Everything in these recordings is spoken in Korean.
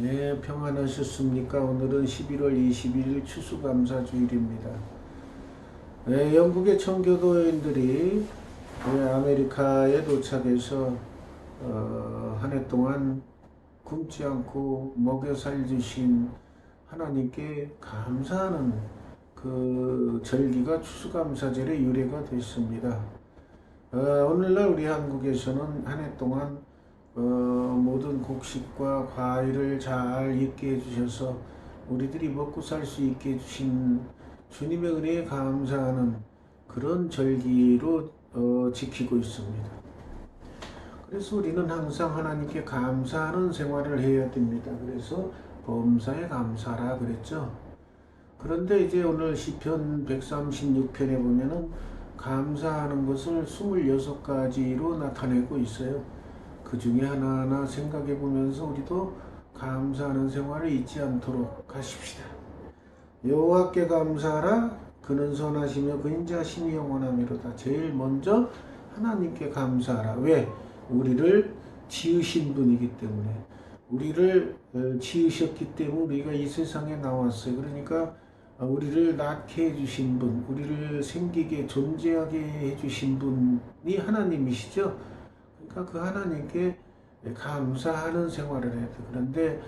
네, 평안하셨습니까? 오늘은 11월 21일 추수감사주일입니다. 네, 영국의 청교도인들이 아메리카에 도착해서 한 해 동안 굶지 않고 먹여 살리신 하나님께 감사하는 그 절기가 추수감사절의 유래가 됐습니다. 오늘날 우리 한국에서는 한 해 동안 모든 곡식과 과일을 잘 익게 해주셔서 우리들이 먹고 살 수 있게 해주신 주님의 은혜에 감사하는 그런 절기로 지키고 있습니다. 그래서 우리는 항상 하나님께 감사하는 생활을 해야 됩니다. 그래서 범사에 감사라 그랬죠. 그런데 이제 오늘 시편 136편에 보면은 감사하는 것을 26가지로 나타내고 있어요. 그 중에 하나하나 생각해 보면서 우리도 감사하는 생활을 잊지 않도록 하십시다. 여호와께 감사하라. 그는 선하시며 그 인자심이 영원하미로다. 제일 먼저 하나님께 감사하라. 왜? 우리를 지으신 분이기 때문에, 우리를 지으셨기 때문에 우리가 이 세상에 나왔어요. 그러니까 우리를 낳게 해주신 분, 우리를 생기게 존재하게 해주신 분이 하나님이시죠. 그러니까 그 하나님께 감사하는 생활을 해야 돼. 그런데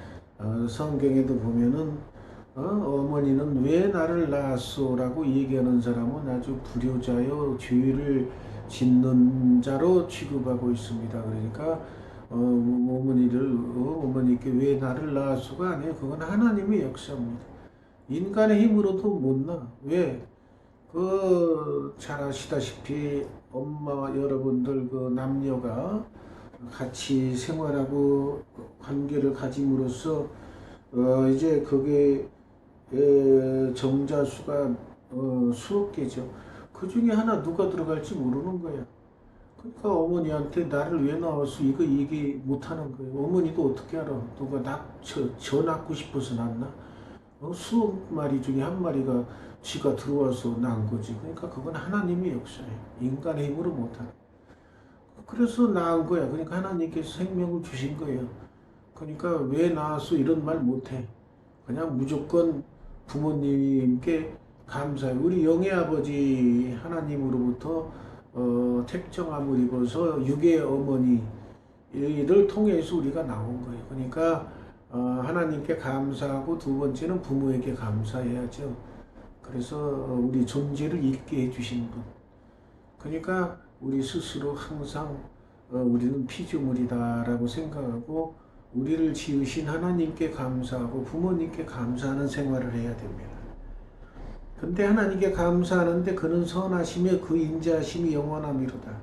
성경에도 보면은 어머니는 왜 나를 낳았소라고 얘기하는 사람은 아주 불효자요, 죄를 짓는 자로 취급하고 있습니다. 그러니까 어머니께 왜 나를 낳았소가 아니에요. 그건 하나님의 역사입니다. 인간의 힘으로도 못 낳아. 왜? 잘 아시다시피 엄마 여러분들 남녀가 같이 생활하고 관계를 가짐으로써 이제 그게 정자수가 수억 개죠. 그 중에 하나 누가 들어갈지 모르는 거야. 그러니까 어머니한테 나를 왜 낳았어? 이거 얘기 못 하는 거예요. 어머니도 어떻게 알아? 누가 저 낳고 싶어서 낳나? 수억 마리 중에 한 마리가 쥐가 들어와서 낳은 거지. 그러니까 그건 하나님의 역사예요. 인간의 힘으로 못하는. 그래서 낳은 거야. 그러니까 하나님께서 생명을 주신 거예요. 그러니까 왜 낳았어? 이런 말 못해. 그냥 무조건 부모님께 감사해. 우리 영의 아버지 하나님으로부터 택정함을 입어서 육의 어머니를 통해서 우리가 나온 거예요. 그러니까 하나님께 감사하고 두 번째는 부모에게 감사해야죠. 그래서 우리 존재를 있게 해주신 분. 그러니까 우리 스스로 항상 우리는 피조물이다라고 생각하고 우리를 지으신 하나님께 감사하고 부모님께 감사하는 생활을 해야 됩니다. 근데 하나님께 감사하는데 그는 선하시며 그 인자하심이 영원하미로다.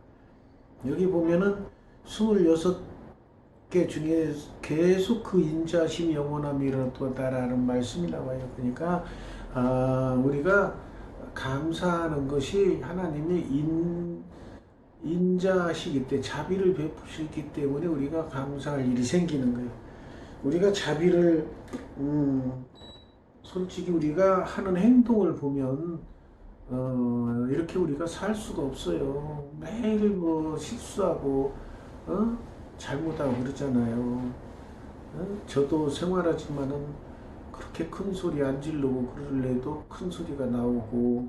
여기 보면은 26개 중에 계속 그 인자하심이 영원하미로다라는 말씀이 나와요. 그러니까 우리가 감사하는 것이 하나님의 인자하시기 때문에, 자비를 베푸시기 때문에 우리가 감사할 일이 생기는 거예요. 우리가 자비를 솔직히 우리가 하는 행동을 보면 이렇게 우리가 살 수가 없어요. 매일 실수하고 잘못하고 그러잖아요. 저도 생활하지만은 그렇게 큰 소리 안 지르고 그럴래도 큰 소리가 나오고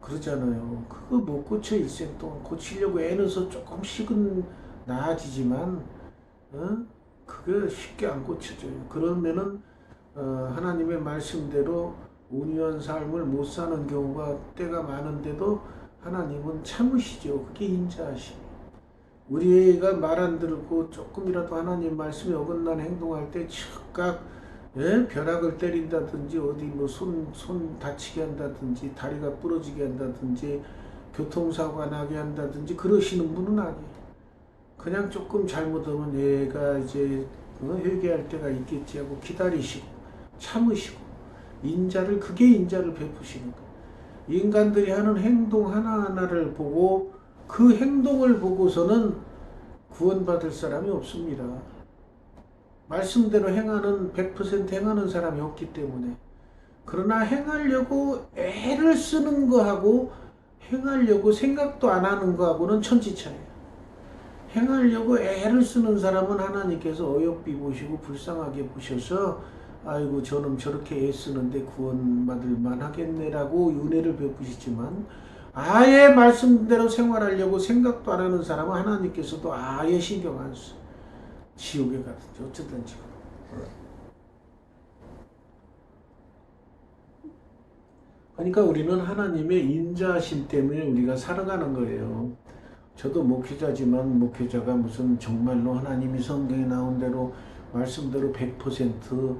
그러잖아요. 그거 못 고쳐 일생 동안. 고치려고 애써서 조금씩은 나아지지만 그게 쉽게 안 고쳐져요. 그러면은 하나님의 말씀대로 온유한 삶을 못 사는 경우가 때가 많은데도 하나님은 참으시죠. 그게 인자하심. 우리가 말 안 듣고 조금이라도 하나님 말씀에 어긋난 행동할 때 즉각 벼락을 때린다든지 어디 손 다치게 한다든지 다리가 부러지게 한다든지 교통사고가 나게 한다든지 그러시는 분은 아니에요. 그냥 조금 잘못하면 얘가 이제 회개할 때가 있겠지 하고 기다리시고 참으시고 그게 인자를 베푸시는 거예요. 인간들이 하는 행동 하나하나를 보고 그 행동을 보고서는 구원받을 사람이 없습니다. 말씀대로 100% 행하는 사람이 없기 때문에. 그러나 행하려고 애를 쓰는 거하고 행하려고 생각도 안 하는 거하고는 천지차이에요. 행하려고 애를 쓰는 사람은 하나님께서 어여삐 보시고 불쌍하게 보셔서 아이고 저놈 저렇게 애쓰는데 구원받을 만하겠네라고 은혜를 베푸시지만 아예 말씀대로 생활하려고 생각도 안 하는 사람은 하나님께서도 아예 신경 안 써. 지옥에 가든지 어쩌든지. 그러니까 우리는 하나님의 인자하심 때문에 우리가 살아가는 거예요. 저도 목회자지만 목회자가 무슨 정말로 하나님이 성경에 나온 대로 말씀대로 100%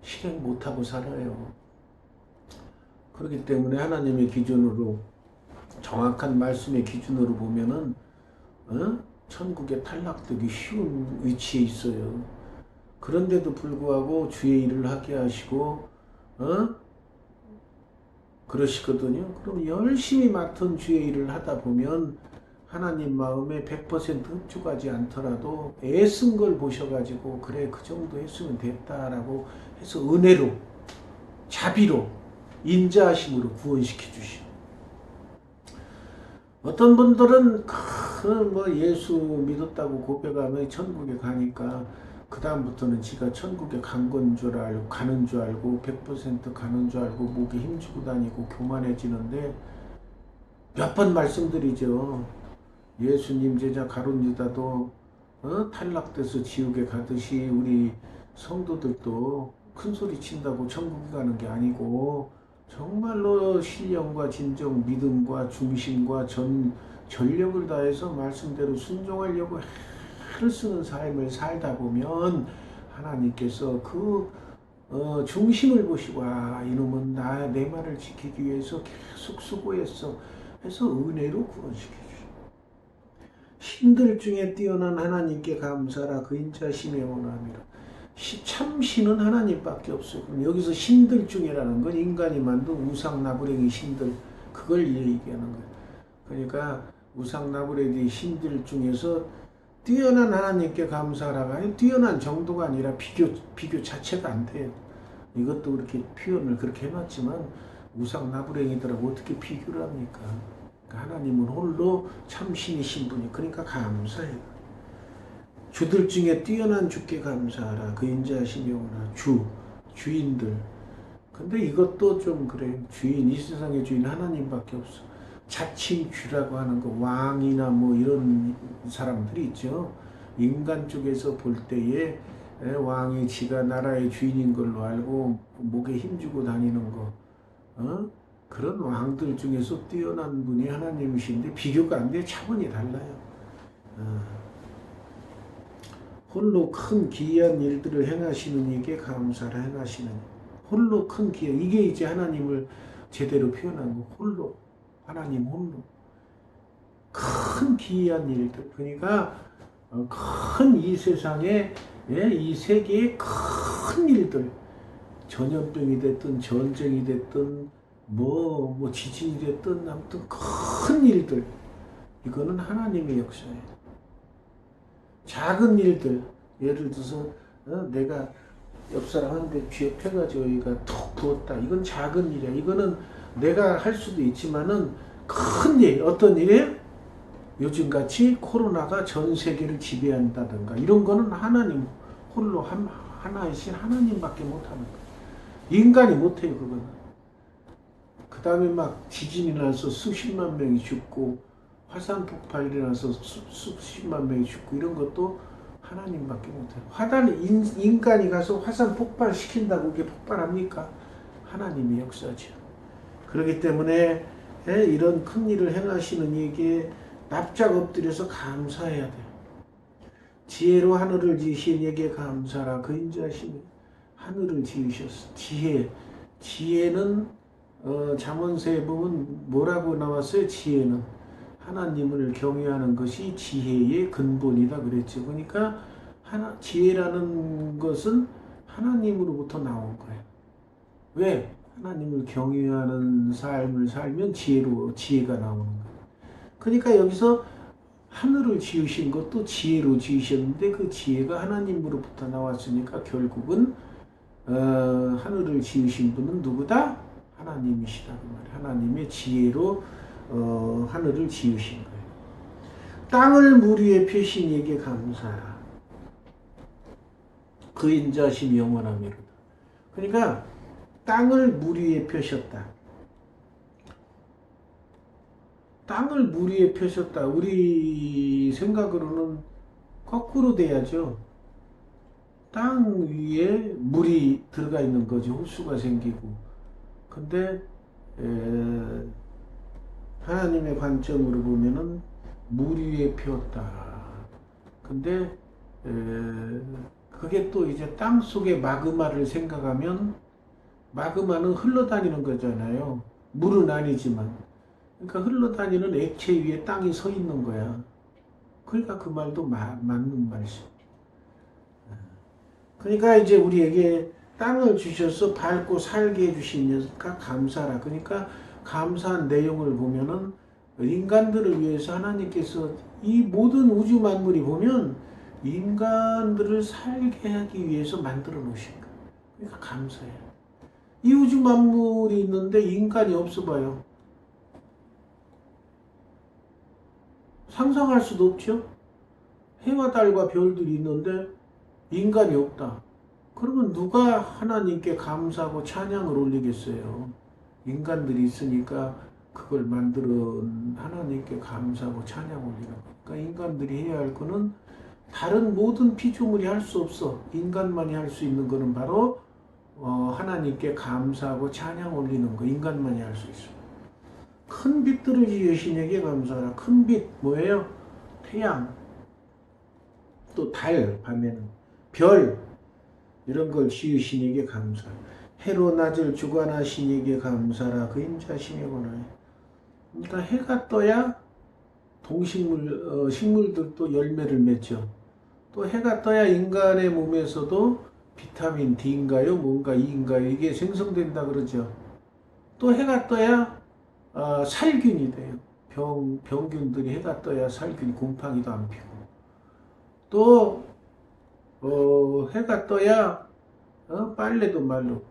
실행 못하고 살아요. 그렇기 때문에 하나님의 기준으로 정확한 말씀의 기준으로 보면은 천국에 탈락되기 쉬운 위치에 있어요. 그런데도 불구하고 주의 일을 하게 하시고 그러시거든요. 그럼 열심히 맡은 주의 일을 하다 보면 하나님 마음에 100% 흡족하지 않더라도 애쓴 걸 보셔가지고 그래 그 정도 했으면 됐다라고 해서 은혜로 자비로 인자하심으로 구원시켜 주시오. 어떤 분들은 뭐 예수 믿었다고 고백하면 천국에 가니까 그 다음부터는 지가 천국에 가는 줄 알고 100% 가는 줄 알고 목에 힘주고 다니고 교만해지는데 몇 번 말씀드리죠. 예수님 제자 가룟 유다도 탈락돼서 지옥에 가듯이 우리 성도들도 큰 소리 친다고 천국에 가는 게 아니고 정말로 신령과 진정 믿음과 중심과 전력을 다해서 말씀대로 순종하려고 애를 쓰는 삶을 살다 보면 하나님께서 그 중심을 보시고 이놈은 내 말을 지키기 위해서 계속 수고했어 해서 은혜로 구원시켜 주시고 신들 중에 뛰어난 하나님께 감사라 그 인자심에 원함이라. 참 신은 하나님밖에 없어요. 그럼 여기서 신들 중에라는 건 인간이 만든 우상나부랭이 신들 그걸 얘기하는 거예요. 그러니까 우상나부랭이 신들 중에서 뛰어난 하나님께 감사하라가 아니라 뛰어난 정도가 아니라 비교 자체가 안 돼요. 이것도 그렇게 표현을 그렇게 해놨지만 우상나부랭이들하고 어떻게 비교를 합니까? 그러니까 하나님은 홀로 참 신이신 분이 그러니까 감사해요. 주들 중에 뛰어난 주께 감사하라. 그 인자하심이 오나 주인들. 근데 이것도 좀 그래요. 이 세상의 주인 하나님밖에 없어. 자칭 주라고 하는 거 왕이나 뭐 이런 사람들이 있죠. 인간 쪽에서 볼 때에 왕이 지가 나라의 주인인 걸로 알고 목에 힘주고 다니는 거. 그런 왕들 중에서 뛰어난 분이 하나님이신데 비교가 안 돼. 차원이 달라요. 홀로 큰 기이한 일들을 행하시는 이에게 감사를 행하시는 홀로 큰 기이 이게 이제 하나님을 제대로 표현한 거 홀로 하나님 홀로 큰 기이한 일들 그러니까 큰 이 세상에 이 세계의 큰 일들 전염병이 됐든 전쟁이 됐든 뭐 지진이 됐든 아무튼 큰 일들 이거는 하나님의 역사예요. 작은 일들 예를 들어서 내가 옆 사람한테 쥐에 패가지고 여기가 톡 부었다. 이건 작은 일이야. 이거는 내가 할 수도 있지만은 큰 일, 어떤 일이에요? 요즘같이 코로나가 전 세계를 지배한다든가 이런 거는 하나님 홀로 하나이신 하나님밖에 못하는 거예요. 인간이 못해요. 그거는. 그 다음에 막 지진이 나서 수십만 명이 죽고 화산 폭발이 일어나서 수십만 명이 죽고 이런 것도 하나님밖에 못해요. 인간이 가서 화산 폭발 시킨다고 그게 폭발합니까? 하나님의 역사죠. 그렇기 때문에 이런 큰 일을 행하시는 이에게 납작 엎드려서 감사해야 돼요. 지혜로 하늘을 지으신 이에게 감사라. 그 인자하심이 하늘을 지으셨어. 지혜는 잠언서에 보면 뭐라고 나왔어요? 지혜는 하나님을 경외하는 것이 지혜의 근본이다 그랬죠. 그러니까 지혜라는 것은 하나님으로부터 나온 거예요. 왜? 하나님을 경외하는 삶을 살면 지혜가 나오는 거예요. 그러니까 여기서 하늘을 지으신 것도 지혜로 지으셨는데 그 지혜가 하나님으로부터 나왔으니까 결국은 하늘을 지으신 분은 누구다? 하나님이시다 그 말이에요. 하나님의 지혜로 하늘을 지으신 거예요. 땅을 물 위에 펴신 이에게 감사하라. 그 인자심이 영원하미로다. 그러니까 땅을 물 위에 펴셨다. 땅을 물 위에 펴셨다. 우리 생각으로는 거꾸로 돼야죠. 땅 위에 물이 들어가 있는 거지. 호수가 생기고. 근데 하나님의 관점으로 보면은 물 위에 폈다. 근데 그게 또 이제 땅 속의 마그마를 생각하면 마그마는 흘러다니는 거잖아요. 물은 아니지만. 그러니까 흘러다니는 액체 위에 땅이 서 있는 거야. 그러니까 그 말도 맞는 말이죠. 그러니까 이제 우리에게 땅을 주셔서 밟고 살게 해주시니까 감사라. 그러니까 감사한 내용을 보면은 인간들을 위해서 하나님께서 이 모든 우주 만물이 보면 인간들을 살게 하기 위해서 만들어 놓으신 거예요. 그러니까 감사해요. 이 우주 만물이 있는데 인간이 없어 봐요. 상상할 수도 없죠. 해와 달과 별들이 있는데 인간이 없다. 그러면 누가 하나님께 감사하고 찬양을 올리겠어요? 인간들이 있으니까 그걸 만들은 하나님께 감사하고 찬양 올리라고. 그러니까 인간들이 해야 할 거는 다른 모든 피조물이 할 수 없어. 인간만이 할 수 있는 거는 바로 하나님께 감사하고 찬양 올리는 거. 인간만이 할 수 있어. 큰 빛들을 지으신에게 감사하라. 큰 빛 뭐예요? 태양, 또 달, 밤에는 별, 이런 걸 지으신에게 감사하라. 해로 낮을 주관하신에게 감사하라. 그 인자심이구나. 그러니까 해가 떠야 동식물, 식물들도 열매를 맺죠. 또 해가 떠야 인간의 몸에서도 비타민 D인가요? 뭔가 E인가요? 이게 생성된다 그러죠. 또 해가 떠야 살균이 돼요. 병균들이 해가 떠야 살균이 곰팡이도 안 피고. 또 해가 떠야 빨래도 마르고.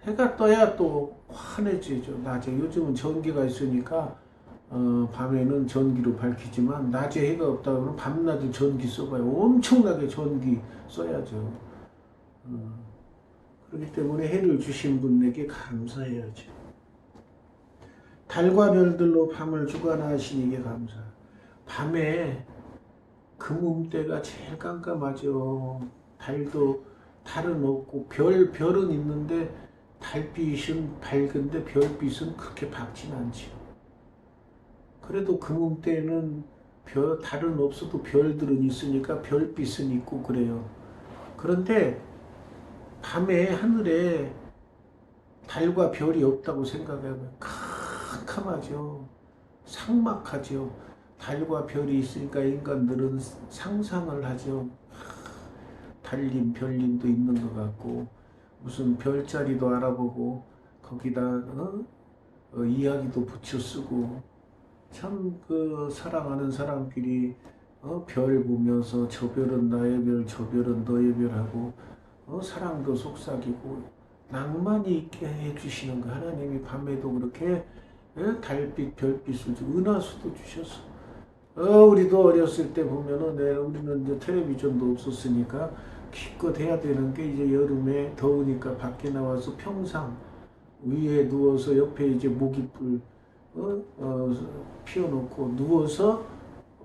해가 떠야 또 환해지죠. 낮에. 요즘은 전기가 있으니까 밤에는 전기로 밝히지만 낮에 해가 없다 그러면 밤낮을 전기 써봐요. 엄청나게 전기 써야죠. 그렇기 때문에 해를 주신 분에게 감사해야죠. 달과 별들로 밤을 주관하시니께 감사. 밤에 금음대가 제일 깜깜하죠. 달은 없고 별은 있는데 달빛은 밝은데 별빛은 그렇게 밝진 않죠. 그래도 금음대는 달은 없어도 별들은 있으니까 별빛은 있고 그래요. 그런데 밤에 하늘에 달과 별이 없다고 생각하면 캄캄하죠. 삭막하죠. 달과 별이 있으니까 인간들은 상상을 하죠. 달님, 별님도 있는 것 같고 무슨 별자리도 알아보고 거기다 이야기도 붙여 쓰고 참 그 사랑하는 사람끼리 별 보면서 저 별은 나의 별, 저 별은 너의 별하고 사랑도 속삭이고 낭만이 있게 해주시는 거. 하나님이 밤에도 그렇게 달빛, 별빛을 주고 은하수도 주셔서 우리도 어렸을 때 보면은 우리는 이제 텔레비전도 없었으니까 기껏 해야 되는 게 이제 여름에 더우니까 밖에 나와서 평상 위에 누워서 옆에 이제 모기불 피워놓고 누워서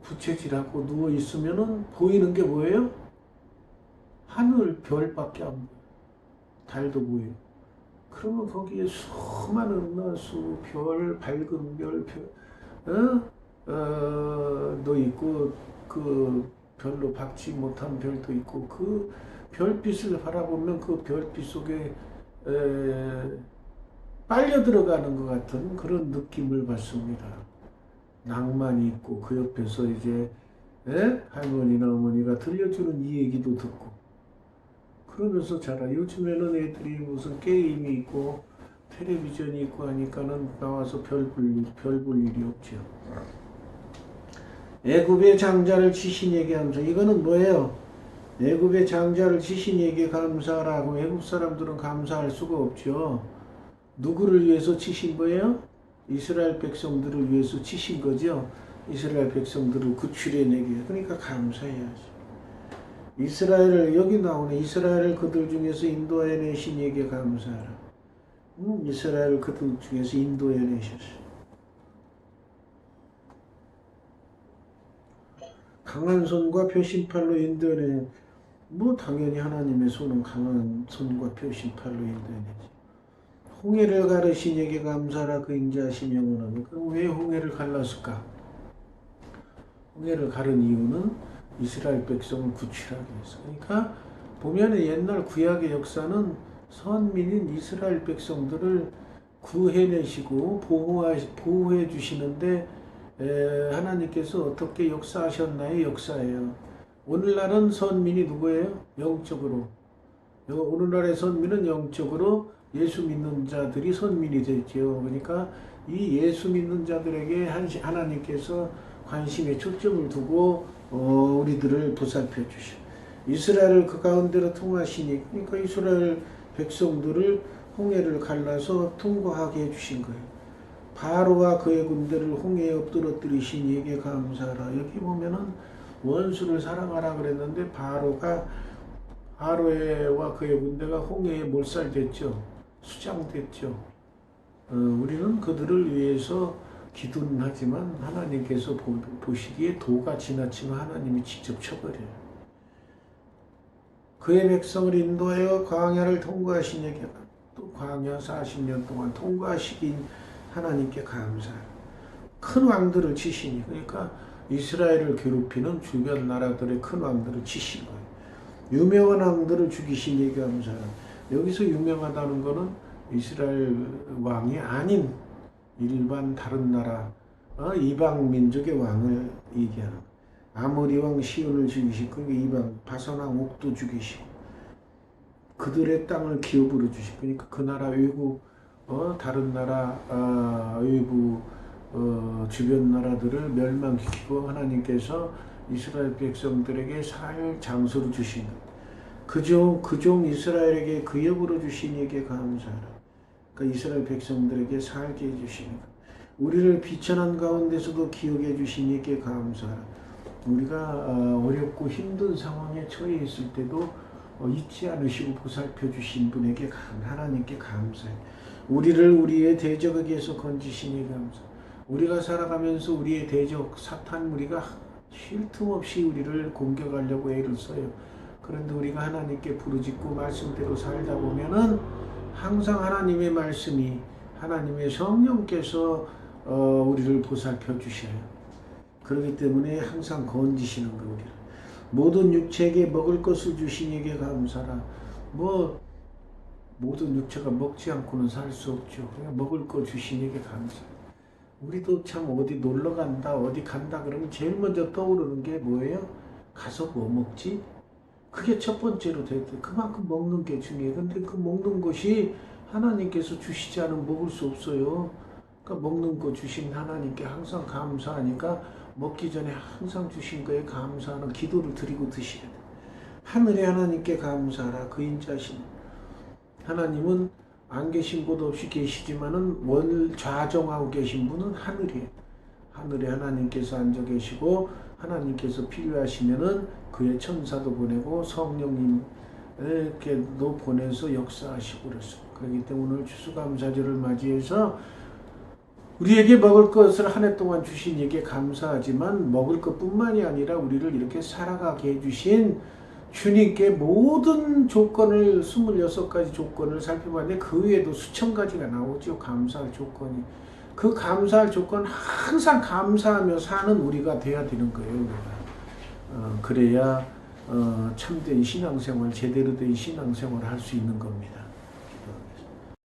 부채질하고 누워 있으면은 보이는 게 뭐예요? 하늘 별밖에 안 보여. 달도 보여. 그러면 거기에 수많은 은하수, 별, 밝은 별, 도 있고 그 별로 밝지 못한 별도 있고 그 별빛을 바라보면 그 별빛 속에 빨려 들어가는 것 같은 그런 느낌을 받습니다. 낭만이 있고 그 옆에서 이제 할머니나 어머니가 들려주는 이 얘기도 듣고 그러면서 자라. 요즘에는 애들이 무슨 게임이 있고 텔레비전이 있고 하니까는 나와서 별 볼 일이 없죠. 애굽의 장자를 치신 이에게 감사. 이거는 뭐예요? 애굽의 장자를 치신 이에게 감사라고. 애굽 사람들은 감사할 수가 없죠. 누구를 위해서 치신 거예요? 이스라엘 백성들을 위해서 치신 거죠. 이스라엘 백성들을 구출해내게. 그러니까 감사해야지. 이스라엘을, 여기 나오네. 이스라엘을 그들 중에서 인도해내신 이에게 감사하라. 이스라엘을 그들 중에서 인도해내셨어. 강한 손과 표심팔로 인도해내. 뭐 당연히 하나님의 손은 강한 손과 표심팔로 인도해내지. 홍해를 가르신 이에게 감사하라. 그 인자하심 영원하며. 그럼 왜 홍해를 갈랐을까? 홍해를 가른 이유는 이스라엘 백성을 구출하기 위해서. 그러니까 보면 옛날 구약의 역사는 선민인 이스라엘 백성들을 구해내시고 보호해 주시는데 하나님께서 어떻게 역사하셨나요? 역사예요. 오늘날은 선민이 누구예요? 영적으로. 오늘날의 선민은 영적으로 예수 믿는 자들이 선민이 됐죠. 그러니까 이 예수 믿는 자들에게 하나님께서 관심에 초점을 두고 우리들을 보살펴 주셔. 이스라엘을 그 가운데로 통하시니, 그러니까 이스라엘 백성들을 홍해를 갈라서 통과하게 해주신 거예요. 바로와 그의 군대를 홍해에 엎드러뜨리신 이에게 감사하라. 여기 보면은 원수를 사랑하라 그랬는데 바로와 그의 군대가 홍해에 몰살됐죠. 수장됐죠. 우리는 그들을 위해서 기도는 하지만 하나님께서 보시기에 도가 지나치면 하나님이 직접 쳐버려요. 그의 백성을 인도하여 광야를 통과하신 이에게, 또 광야 40년 동안 통과하시긴 하나님께 감사해요. 큰 왕들을 치시니, 그러니까 이스라엘을 괴롭히는 주변 나라들의 큰 왕들을 치신 거예요. 유명한 왕들을 죽이신 이에게 감사해요. 여기서 유명하다는 것은 이스라엘 왕이 아닌 일반 다른 나라, 이방 민족의 왕을 얘기하는. 아모리 왕 시온을 죽이시고, 이방 바산 왕 옥도 죽이시고, 그들의 땅을 기업으로 주시고, 그러니까 그 나라 외국, 다른 나라 외부 주변 나라들을 멸망시키고 하나님께서 이스라엘 백성들에게 살 장소를 주신 것. 그 종 이스라엘에게 그 역으로 주신 이에게 감사하라. 그러니까 이스라엘 백성들에게 살게 해주시는 것. 우리를 비천한 가운데서도 기억해 주신 이에게 감사하라. 우리가 어렵고 힘든 상황에 처해 있을 때도 잊지 않으시고 보살펴 주신 분에게 하나님께 감사해. 우리를 우리의 대적에게서 건지시니 감사. 우리가 살아가면서 우리의 대적 사탄 무리가 쉴 틈 없이 우리를 공격하려고 애를 써요. 그런데 우리가 하나님께 부르짖고 말씀대로 살다 보면은 항상 하나님의 말씀이, 하나님의 성령께서 우리를 보살펴 주셔요. 그렇기 때문에 항상 건지시는 거. 우리를 모든 육체에게 먹을 것을 주신 이에게 감사라. 모든 육체가 먹지 않고는 살 수 없죠. 그냥 먹을 거 주신 이에게 감사. 우리도 참 어디 놀러 간다, 어디 간다 그러면 제일 먼저 떠오르는 게 뭐예요? 가서 뭐 먹지? 그게 첫 번째로 돼야 돼. 그만큼 먹는 게 중요해. 근데 그 먹는 것이 하나님께서 주시지 않으면 먹을 수 없어요. 그러니까 먹는 거 주신 하나님께 항상 감사하니까 먹기 전에 항상 주신 거에 감사하는 기도를 드리고 드셔야 돼. 하늘의 하나님께 감사하라. 그 인자신 하나님은 안 계신 곳 없이 계시지만은 좌정하고 계신 분은 하늘이에요. 하늘에 하나님께서 앉아 계시고 하나님께서 필요하시면은 그의 천사도 보내고 성령님께도 보내서 역사하시고 그랬어요. 그렇기 때문에 오늘 추수감사절을 맞이해서 우리에게 먹을 것을 한 해 동안 주신 이에게 감사하지만 먹을 것뿐만이 아니라 우리를 이렇게 살아가게 해주신 주님께 모든 조건을 26가지 조건을 살펴봤는데 그 외에도 수천 가지가 나오죠. 감사할 조건이. 그 감사할 조건 항상 감사하며 사는 우리가 돼야 되는 거예요. 그래야 참된 신앙생활, 제대로 된 신앙생활을 할 수 있는 겁니다.